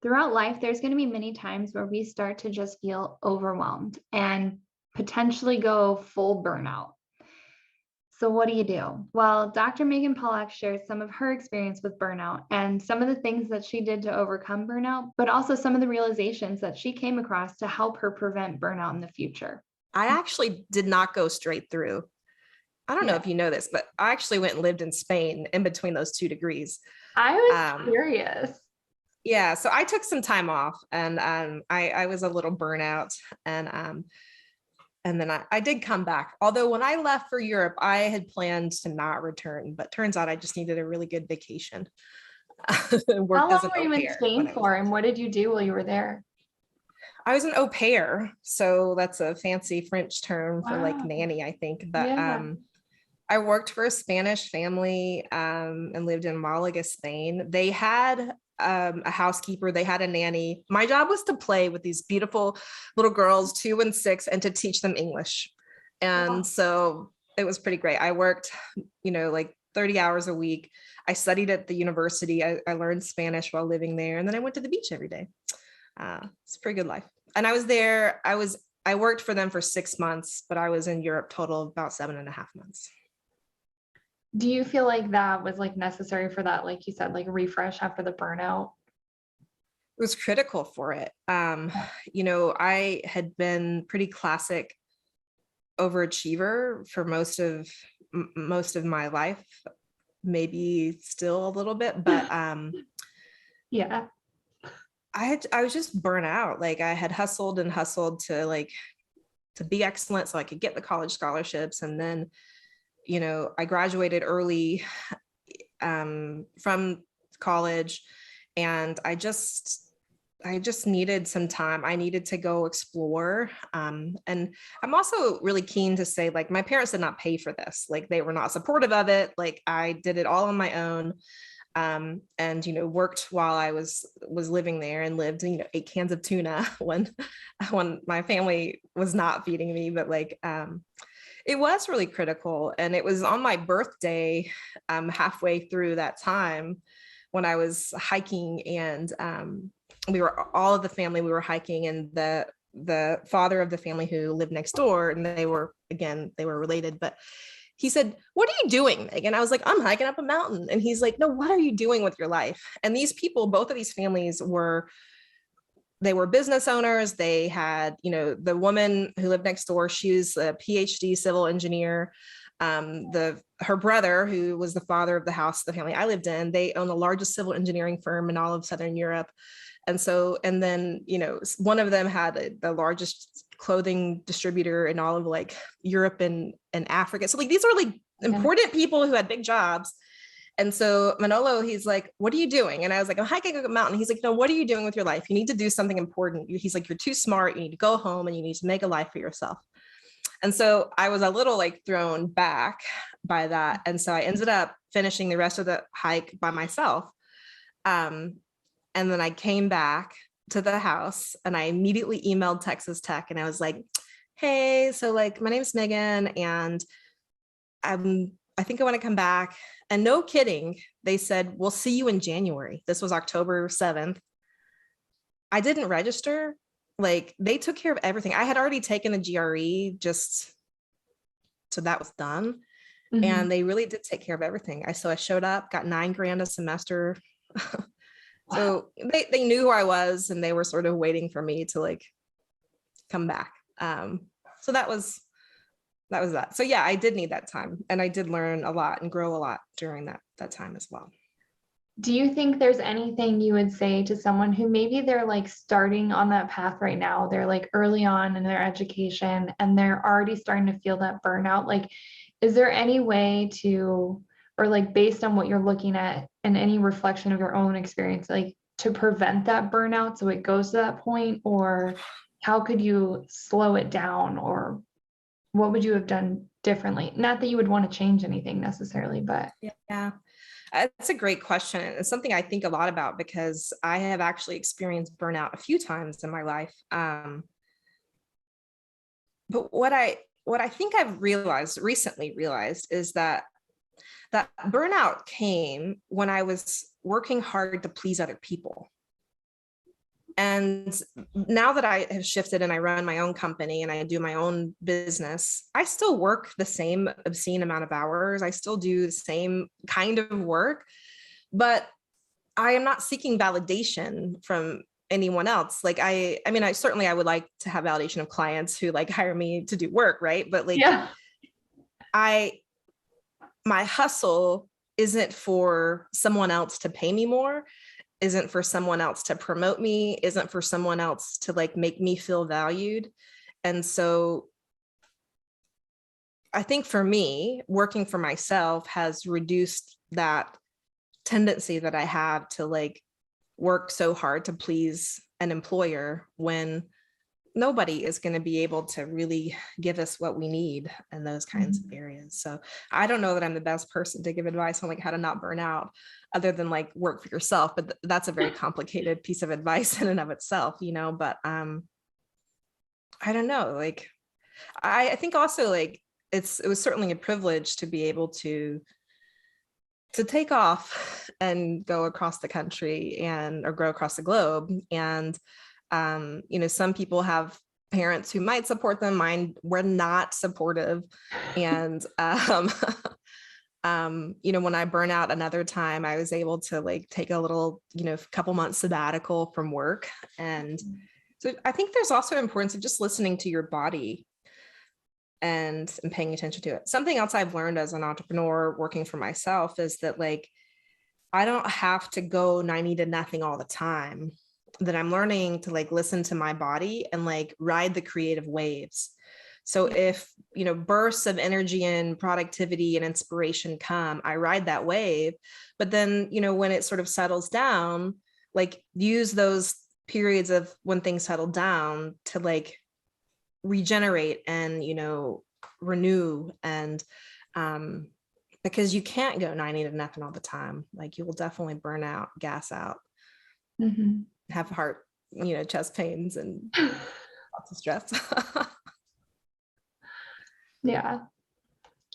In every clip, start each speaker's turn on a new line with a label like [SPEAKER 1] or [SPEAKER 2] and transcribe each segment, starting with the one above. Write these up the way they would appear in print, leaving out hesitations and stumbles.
[SPEAKER 1] Throughout life, there's going to be many times where we start to just feel overwhelmed and potentially go full burnout. So, what do you do? Well, Dr. Meagan Pollock shares some of her experience with burnout and some of the things that she did to overcome burnout, but also some of the realizations that she came across to help her prevent burnout in the future.
[SPEAKER 2] I actually did not go straight through. I don't know
[SPEAKER 1] Yeah.
[SPEAKER 2] if you know this, but I actually went and lived in Spain in between those 2 degrees.
[SPEAKER 1] I was
[SPEAKER 2] Um,
[SPEAKER 1] curious.
[SPEAKER 2] yeah, so I took some time off, and I was a little burnout, and then I did come back. Although when I left for Europe, I had planned to not return, but turns out I just needed a really good vacation.
[SPEAKER 1] How
[SPEAKER 2] Worked
[SPEAKER 1] long
[SPEAKER 2] as an
[SPEAKER 1] were
[SPEAKER 2] au
[SPEAKER 1] you in
[SPEAKER 2] pair when
[SPEAKER 1] Spain
[SPEAKER 2] I was
[SPEAKER 1] for,
[SPEAKER 2] there.
[SPEAKER 1] and what did you do while you were there?
[SPEAKER 2] I was an au pair, so that's a fancy French term for like
[SPEAKER 1] Wow.
[SPEAKER 2] nanny, I think. But
[SPEAKER 1] Yeah.
[SPEAKER 2] I worked for a Spanish family and lived in Malaga, Spain. They had a housekeeper, they had a nanny. My job was to play with these beautiful little girls, 2 and 6, and to teach them English. And
[SPEAKER 1] Wow.
[SPEAKER 2] so it was pretty great. I worked, like 30 hours a week. I studied at the university. I learned Spanish while living there. And then I went to the beach every day. It's a pretty good life. And I was there, I worked for them for 6 months, but I was in Europe total of about 7.5 months.
[SPEAKER 1] Do you feel like that was like necessary for that, like you said, like refresh after the burnout?
[SPEAKER 2] It was critical for it. I had been pretty classic overachiever for most of my life, maybe still a little bit, but
[SPEAKER 1] Yeah.
[SPEAKER 2] I was just burnt out. Like I had hustled and hustled to be excellent so I could get the college scholarships, and then I graduated early from college, and I just needed some time. I needed to go explore. And I'm also really keen to say, like, my parents did not pay for this. Like, they were not supportive of it. Like, I did it all on my own. And worked while I was living there, and lived 8 cans of tuna when my family was not feeding me. But it was really critical. And it was on my birthday, halfway through that time, when I was hiking, and we were all of the family, we were hiking, and the father of the family who lived next door, and they were related, but he said, "What are you doing, Megan?" I was like, "I'm hiking up a mountain." And he's like, "No, what are you doing with your life?" And these people, both of these families they were business owners. They had, the woman who lived next door, she was a PhD civil engineer. Her brother, who was the father of the house the family I lived in, they own the largest civil engineering firm in all of Southern Europe. And then, one of them had the largest clothing distributor in all of Europe and Africa. So these are important people who had big jobs. And so Manolo, he's like, "What are you doing?" And I was like, "I'm hiking up a mountain." He's like, "No, what are you doing with your life? You need to do something important." He's like, "You're too smart. You need to go home and you need to make a life for yourself." And so I was a little thrown back by that. And so I ended up finishing the rest of the hike by myself. And then I came back to the house, and I immediately emailed Texas Tech, and I was like, "Hey, so my name's Megan, and I think I want to come back." And no kidding, they said, "We'll see you in January." This was October 7th. I didn't register. They took care of everything. I had already taken the GRE, just so that was done.
[SPEAKER 1] Mhm.
[SPEAKER 2] And they really did take care of everything. So I showed up, got $9,000 a semester. So they knew who I was, and they were sort of waiting for me to come back. So that was that. So yeah, I did need that time, and I did learn a lot and grow a lot during that time as well.
[SPEAKER 1] Do you think there's anything you would say to someone who maybe they're starting on that path right now? They're early on in their education and they're already starting to feel that burnout. Is there any way to, or based on what you're looking at and any reflection of your own experience, to prevent that burnout so it goes to that point? Or how could you slow it down, or what would you have done differently? Not that you would want to change anything necessarily, but
[SPEAKER 2] Yeah. That's a great question. It's something I think a lot about, because I have actually experienced burnout a few times in my life. But what I think I've recently realized is that burnout came when I was working hard to please other people. And now that I have shifted and I run my own company and I do my own business, I still work the same obscene amount of hours. I still do the same kind of work, but I am not seeking validation from anyone else. Like I mean, I would like to have validation of clients who like hire me to do work, right? But like
[SPEAKER 1] Yeah.
[SPEAKER 2] I my hustle isn't for someone else to pay me more, isn't for someone else to promote me, isn't for someone else to like make me feel valued. And so I think for me, working for myself has reduced that tendency that I have to like work so hard to please an employer when nobody is going to be able to really give us what we need in those kinds of areas. So I don't know that I'm the best person to give advice on like how to not burn out other than like work for yourself, but that's a very complicated piece of advice in and of itself, you know, but I don't know, like I think also like it was certainly a privilege to be able to take off and go across the country or go across the globe. And you know, some people have parents who might support them. Mine were not supportive. And you know, when I burn out another time, I was able to like take a little, you know, couple months sabbatical from work. And so I think there's also importance of just listening to your body and paying attention to it. Something else I've learned as an entrepreneur working for myself is that like, I don't have to go 90 to nothing all the time, that I'm learning to like listen to my body and like ride the creative waves. So if, you know, bursts of energy and productivity and inspiration come, I ride that wave. But then, you know, when it sort of settles down, like use those periods of when things settle down to like regenerate and, you know, renew. And because you can't go 90 to nothing all the time. Like you will definitely burn out, gas out, have heart, you know, chest pains and lots of stress.
[SPEAKER 1] Yeah.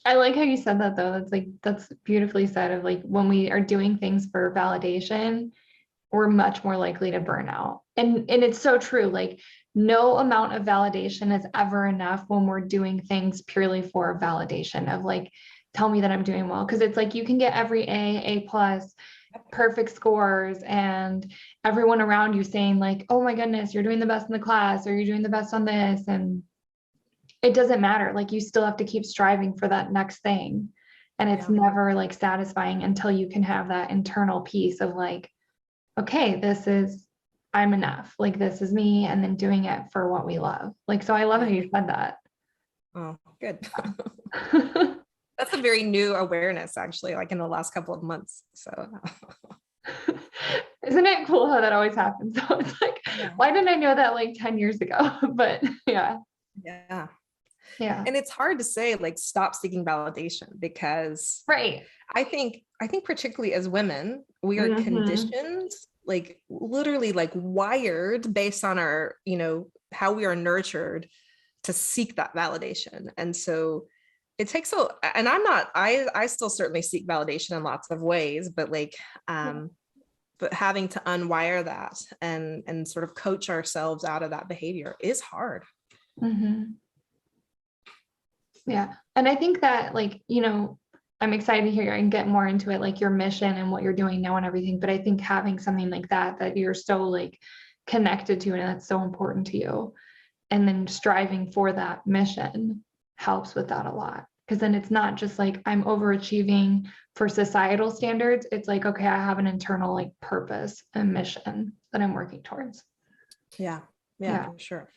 [SPEAKER 1] I like how you said that though. That's beautifully said of like when we are doing things for validation, we're much more likely to burn out. And it's so true. Like no amount of validation is ever enough when we're doing things purely for validation of like, tell me that I'm doing well. Cause it's like you can get every A plus, perfect scores, and everyone around you saying like, oh my goodness, you're doing the best in the class, or you're doing the best on this. And it doesn't matter. Like you still have to keep striving for that next thing. And it's never like satisfying until you can have that internal piece of like, okay, I'm enough. Like this is me. And then doing it for what we love. Like, so I love how you said that.
[SPEAKER 2] Oh, good. That's a very new awareness actually, like in the last couple of months. So
[SPEAKER 1] isn't it cool how that always happens? So it's like, why didn't I know that like 10 years ago? But yeah.
[SPEAKER 2] Yeah. And it's hard to say like stop seeking validation because
[SPEAKER 1] right.
[SPEAKER 2] I think particularly as women, we are conditioned, like literally like wired based on our, you know, how we are nurtured to seek that validation. And so it takes and I still certainly seek validation in lots of ways, but like, but having to unwire that and sort of coach ourselves out of that behavior is hard.
[SPEAKER 1] Yeah. And I think that like, you know, I'm excited to hear and get more into it, like your mission and what you're doing now and everything. But I think having something like that you're so like connected to and that's so important to you, and then striving for that mission helps with that a lot. Because then it's not just like I'm overachieving for societal standards. It's like, okay, I have an internal like purpose and mission that I'm working towards.
[SPEAKER 2] Yeah, for sure.